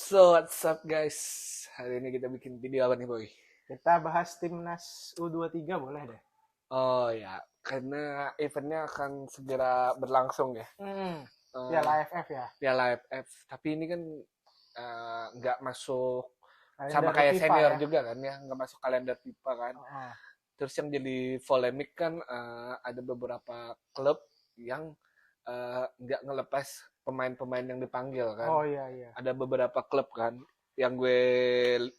So, what's up guys? Hari ini kita bikin video apa nih, Boy? Kita bahas timnas U23 boleh deh. Oh ya, karena eventnya akan segera berlangsung ya. Piala AFF ya. Piala AFF. Tapi ini kan nggak masuk sama Kalender kayak FIFA senior ya. juga kan ya, nggak masuk kalender FIFA kan. Oh, Terus yang jadi polemik kan ada beberapa klub yang nggak ngelepas pemain-pemain yang dipanggil kan. oh iya iya. Ada beberapa klub kan yang gue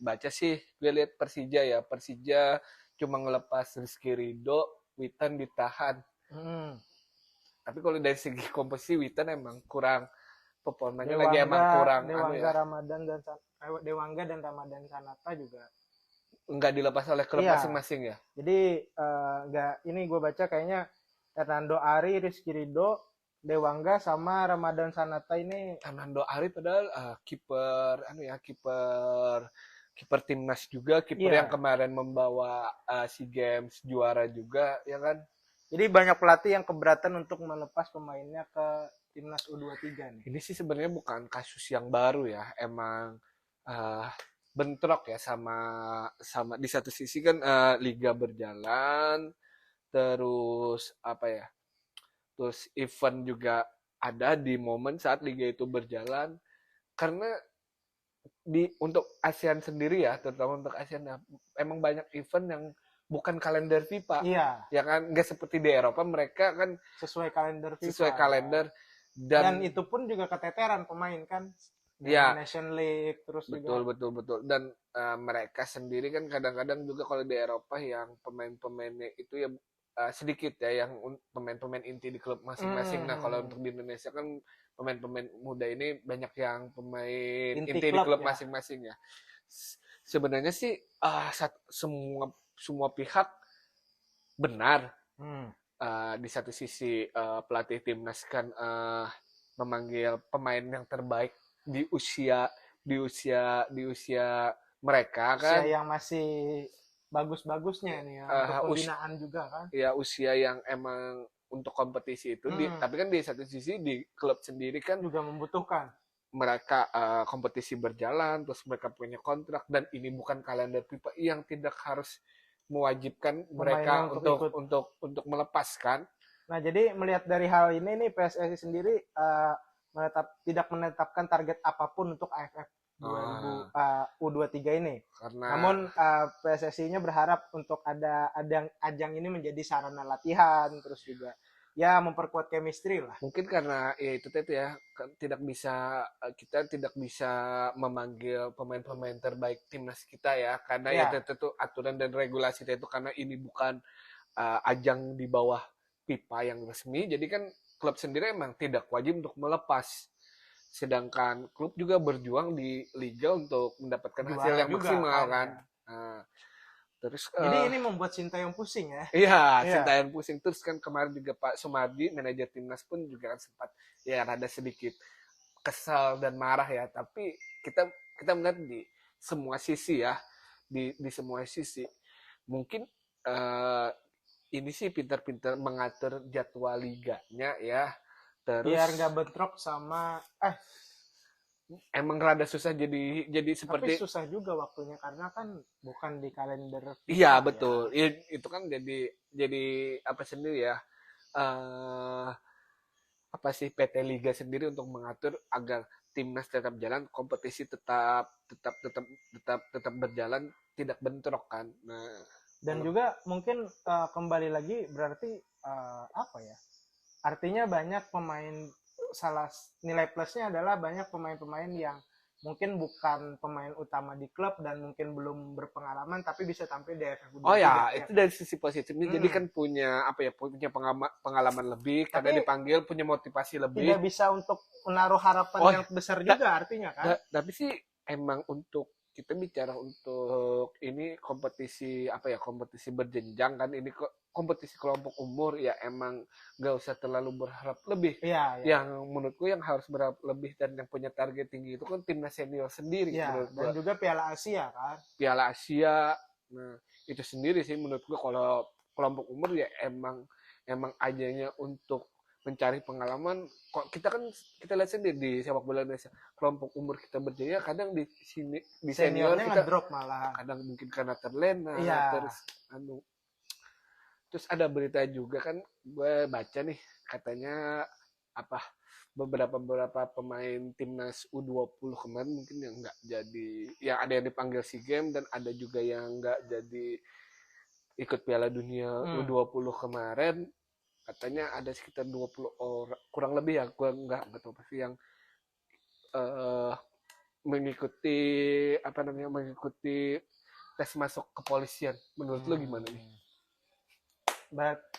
baca sih, gue lihat Persija cuma ngelepas Rizky Ridho, Witan ditahan. Hmm. Tapi kalau dari segi komposisi Witan emang kurang, performanya lagi Dewangga, emang kurang Dewangga Ramadan dan Dewangga dan Ramadan Sanata juga. nggak dilepas oleh klub Iya. masing-masing ya. Jadi nggak ini gue baca kayaknya Hernando Ari, Rizky Ridho, Dewangga sama Ramadan Sanata ini. Hernando Ari padahal kiper kiper timnas juga, kiper Iya. yang kemarin membawa SEA Games juara juga ya kan. Jadi banyak pelatih yang keberatan untuk melepas pemainnya ke timnas U23 nih. Ini sih sebenarnya bukan kasus yang baru ya, emang bentrok ya sama di satu sisi kan liga berjalan, terus apa ya, terus event juga ada di momen saat liga itu berjalan. Karena untuk ASEAN sendiri ya, terutama untuk ASEAN ya, emang banyak event yang bukan kalender FIFA. Iya. Ya kan, nggak seperti di Eropa, mereka kan Sesuai kalender FIFA. sesuai kalender. Dan itu pun juga keteteran pemain kan. Ya, Nation League terus betul juga. betul. Dan mereka sendiri kan kadang-kadang juga kalau di Eropa yang pemain-pemainnya itu ya sedikit ya yang pemain-pemain inti di klub masing-masing. Nah, kalau untuk di Indonesia kan pemain-pemain muda ini banyak yang pemain inti di klub ya. masing-masing ya. Sebenarnya sih semua pihak benar. Di satu sisi pelatih timnas kan memanggil pemain yang terbaik di usia mereka kan. Usia yang masih bagus-bagusnya nih ya, untuk pembinaan juga kan. Ya usia yang emang untuk kompetisi itu tapi kan di satu sisi di klub sendiri kan juga membutuhkan mereka kompetisi berjalan, terus mereka punya kontrak, dan ini bukan kalender FIFA yang tidak harus mewajibkan mereka untuk melepaskan. Nah, jadi melihat dari hal ini nih PSSI sendiri tidak menetapkan target apapun untuk AFF 2000 U23 ini. Namun PSSI-nya berharap untuk ada ajang ini menjadi sarana latihan, terus juga ya memperkuat chemistry lah. Mungkin karena ya itu ya, kita tidak bisa memanggil pemain-pemain terbaik timnas kita ya, karena ya tentu aturan dan regulasi itu, karena ini bukan ajang di bawah FIFA yang resmi, jadi kan klub sendiri emang tidak wajib untuk melepas. Sedangkan klub juga berjuang di liga untuk mendapatkan hasil yang maksimal kan. Terus jadi ini membuat Sintayong pusing ya. Iya, Sintayong pusing. Terus kan kemarin juga Pak Sumardi, manajer timnas pun juga kan sempat ya rada sedikit kesal dan marah ya. Tapi kita melihat di semua sisi ya, di semua sisi. Mungkin ini sih pintar-pintar mengatur jadwal liganya ya. Terus biar nggak bentrok sama emang rada susah jadi seperti. Tapi susah juga waktunya karena kan bukan di kalender FIFA. Iya betul. Ya. Itu kan jadi apa sendiri ya? Apa sih PT Liga sendiri untuk mengatur agar timnas tetap jalan, kompetisi tetap berjalan, tidak bentrok kan. Nah, dan juga mungkin kembali lagi berarti apa ya? Artinya banyak pemain, nilai plusnya adalah banyak pemain-pemain yang mungkin bukan pemain utama di klub dan mungkin belum berpengalaman tapi bisa tampil di AFF U23. Oh ya, itu dari sisi positifnya. Jadi kan punya pengalaman lebih, karena dipanggil, punya motivasi lebih. Tidak bisa untuk menaruh harapan yang besar juga artinya kan. Tapi sih emang untuk kita bicara untuk ini kompetisi kompetisi berjenjang kan, ini kompetisi kelompok umur ya, emang gak usah terlalu berharap lebih. Yang menurutku yang harus berharap lebih dan yang punya target tinggi itu kan timnas senior sendiri. Dan juga Piala Asia kan. Piala Asia, nah itu sendiri sih menurutku. Kalau kelompok umur ya emang ajanya untuk mencari pengalaman. Kok kita lihat sendiri di sepak bola Indonesia, kelompok umur kita berjaya kadang di sini di senior Seniornya kita ngedrop malah. kadang mungkin karena terlena, Iya. terus ada berita juga kan, gue baca nih katanya apa beberapa pemain timnas U20 kemarin mungkin yang nggak jadi, yang ada yang dipanggil SEA Games dan ada juga yang nggak jadi ikut Piala Dunia U20 kemarin. Katanya ada sekitar 20 orang kurang lebih ya, gue nggak tahu pasti, yang uh, mengikuti tes masuk kepolisian. Menurut lo gimana nih?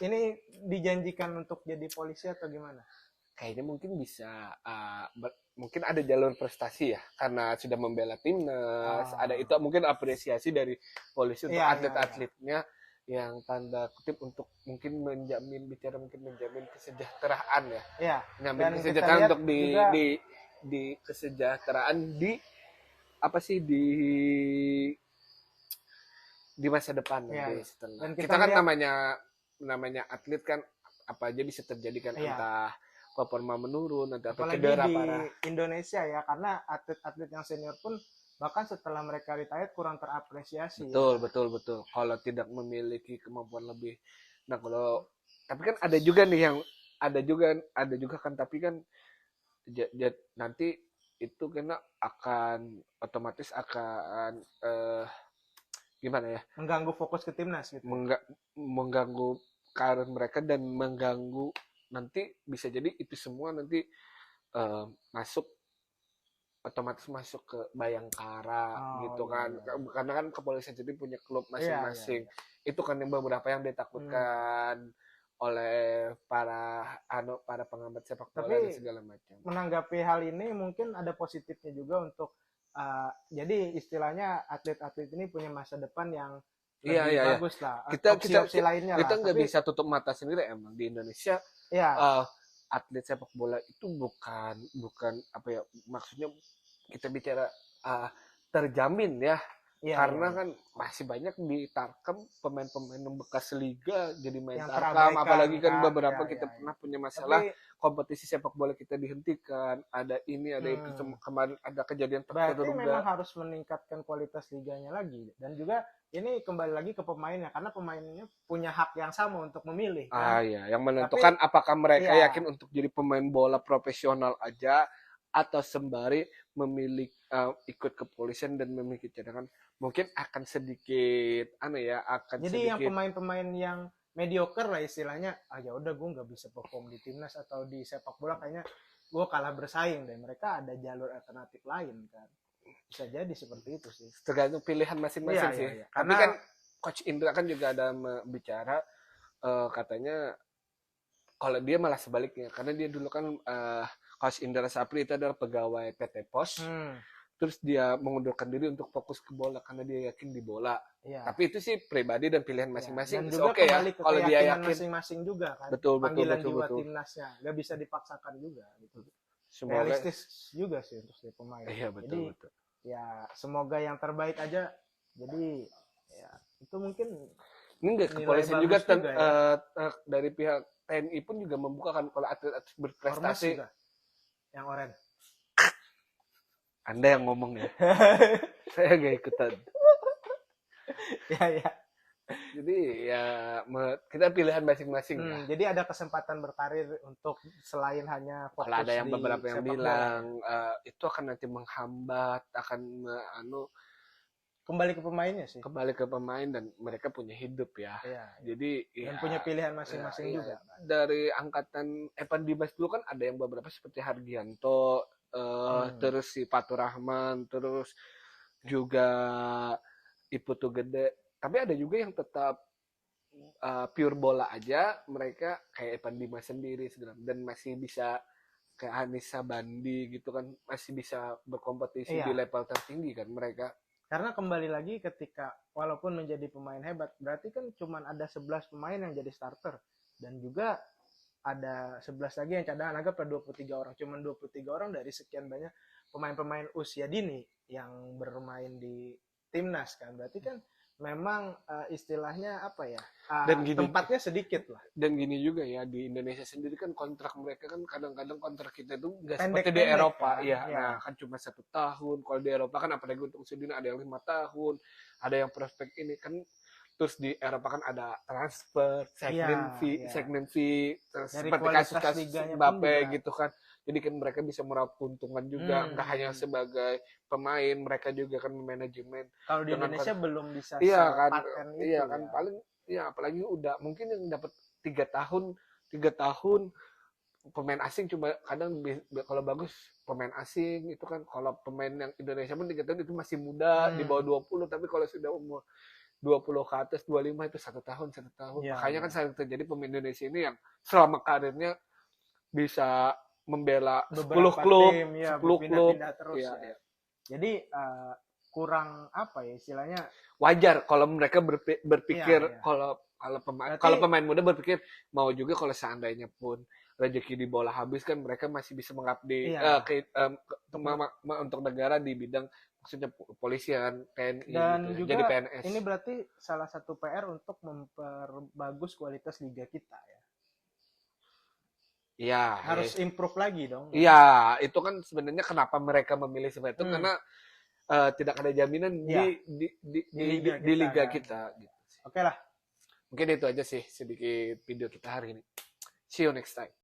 Ini dijanjikan untuk jadi polisi atau gimana? Kayaknya mungkin bisa mungkin ada jalur prestasi ya, karena sudah membela timnas. Ada itu mungkin apresiasi dari polisi untuk atlet-atletnya yang tanda kutip untuk mungkin menjamin kesejahteraan ya. Iya. Menjamin kesejahteraan untuk di kesejahteraan di apa sih di masa depan nanti setelah. Dan kita kan namanya atlet kan apa aja bisa terjadi kan, entah performa menurun atau cedera parah. Di Indonesia ya, karena atlet-atlet yang senior pun bahkan setelah mereka retired kurang terapresiasi. Betul. Kalau tidak memiliki kemampuan lebih. Nah, tapi kan ada juga nih yang ada juga kan, tapi kan nanti itu kena akan otomatis akan gimana ya? Mengganggu fokus ke timnas gitu. Mengganggu karir mereka dan mengganggu nanti bisa jadi itu semua nanti otomatis masuk ke Bayangkara gitu kan. Karena kan kepolisian jadi punya klub masing-masing. Itu kan yang beberapa yang ditakutkan oleh para pengamat sepak bola dan segala macam. Menanggapi hal ini mungkin ada positifnya juga untuk jadi istilahnya atlet-atlet ini punya masa depan yang lebih bagus lah. Opsi lainnya kita nggak bisa tutup mata sendiri, emang di Indonesia atlet sepak bola itu bukan apa ya, maksudnya kita bicara terjamin ya. Karena kan masih banyak di Tarkam pemain-pemain bekas liga jadi main Tarkam, apalagi kan beberapa kita pernah punya masalah kompetisi sepak bola kita dihentikan, ada ini ada itu, kemarin ada kejadian terduga. Berarti memang harus meningkatkan kualitas liganya lagi, dan juga ini kembali lagi ke pemainnya, karena pemainnya punya hak yang sama untuk memilih kan? Yang menentukan apakah mereka yakin untuk jadi pemain bola profesional aja atau sembari memilih ikut kepolisian dan memiliki cadangan. Mungkin akan sedikit jadi yang pemain-pemain yang mediocre lah istilahnya, ya udah gue nggak bisa perform di timnas atau di sepak bola, kayaknya gue kalah bersaing deh, mereka ada jalur alternatif lain kan, bisa jadi seperti itu sih, tergantung pilihan masing-masing sih. Tapi kan Coach Indra kan juga ada bicara katanya kalau dia malah sebaliknya, karena dia dulu kan Coach Indra Sapri itu adalah pegawai PT Pos. Terus dia mengundurkan diri untuk fokus ke bola karena dia yakin di bola. Tapi itu sih pribadi dan pilihan masing-masing. Dan juga kembali ke kalau dia yakin masing-masing juga kan. Betul. Jiwa timnasnya nggak bisa dipaksakan juga gitu. Realistis juga sih untuk si pemain. Betul. Ya semoga yang terbaik aja. Jadi ya itu mungkin ini enggak kepolisian juga dari pihak TNI pun juga membukakan kalau atlet-atlet berprestasi. Yang oranye. Anda yang ngomong ya. Saya gak ikutan. Ya. Jadi ya kita pilihan masing-masing. Jadi ada kesempatan berkarir untuk selain hanya fokus. Kalau ada yang beberapa yang bilang itu akan nanti menghambat, akan kembali ke pemainnya sih. Kembali ke pemain dan mereka punya hidup ya. Jadi dan punya pilihan masing-masing juga. Dari angkatan Evan Dimas dulu kan ada yang beberapa seperti Hargianto, terus si Fatur Rahman, terus juga Iputu Gede. Tapi ada juga yang tetap pure bola aja, mereka kayak Evan Dimas sendiri dan masih bisa kayak Anissa Bandi gitu kan, masih bisa berkompetisi di level tertinggi kan mereka. Karena kembali lagi ketika walaupun menjadi pemain hebat, berarti kan cuma ada 11 pemain yang jadi starter dan juga ada 11 lagi yang cadangan, anggap 23 orang. Cuma 23 orang dari sekian banyak pemain-pemain usia dini yang bermain di timnas kan. Berarti kan memang istilahnya apa ya? Dan gini, Tempatnya sedikit lah. dan gini juga ya, di Indonesia sendiri kan kontrak mereka kan kadang-kadang kontrak kita itu nggak Pendek-pendek seperti di Eropa kan? ya. Ya. Nah kan cuma 1 tahun. Kalau di Eropa kan apalagi untuk Udina ada yang 5 tahun, ada yang prospek ini kan. Terus di Eropa kan ada transfer, segmen fee, Dari seperti kualitas kasus liganya pun Mbappe juga. gitu kan. Jadi kan mereka bisa meraup keuntungan juga, nggak hanya sebagai pemain, mereka juga kan manajemen. Kalau di Indonesia belum bisa Iya kan, sepaten itu iya kan ya. paling ya apalagi udah mungkin yang dapat 3 tahun pemain asing cuma kadang kalau bagus pemain asing itu kan, kalau pemain yang Indonesia pun 3 tahun itu masih muda di bawah 20, tapi kalau sudah umur 20 ke atas 25 itu 1 tahun Ya, makanya kan sering terjadi pemain Indonesia ini yang selama karirnya bisa membela 10 beberapa klub tim, ya, 10 klub berpindah-pindah terus ya, ya. Jadi kurang apa ya istilahnya, wajar kalau mereka berpikir Iya. kalau pemain muda berpikir mau juga kalau seandainya pun rezeki di bola habis kan mereka masih bisa mengabdi Iya. untuk negara di bidang maksudnya polisian, TNI dan gitu, juga jadi PNS. ini berarti salah satu PR untuk memperbagus kualitas liga kita ya. Iya, Harus improve lagi dong. Iya, itu kan sebenarnya kenapa mereka memilih seperti itu karena tidak ada jaminan di liga kita gitu. Oke lah. Mungkin itu aja sih sedikit video kita hari ini. See you next time.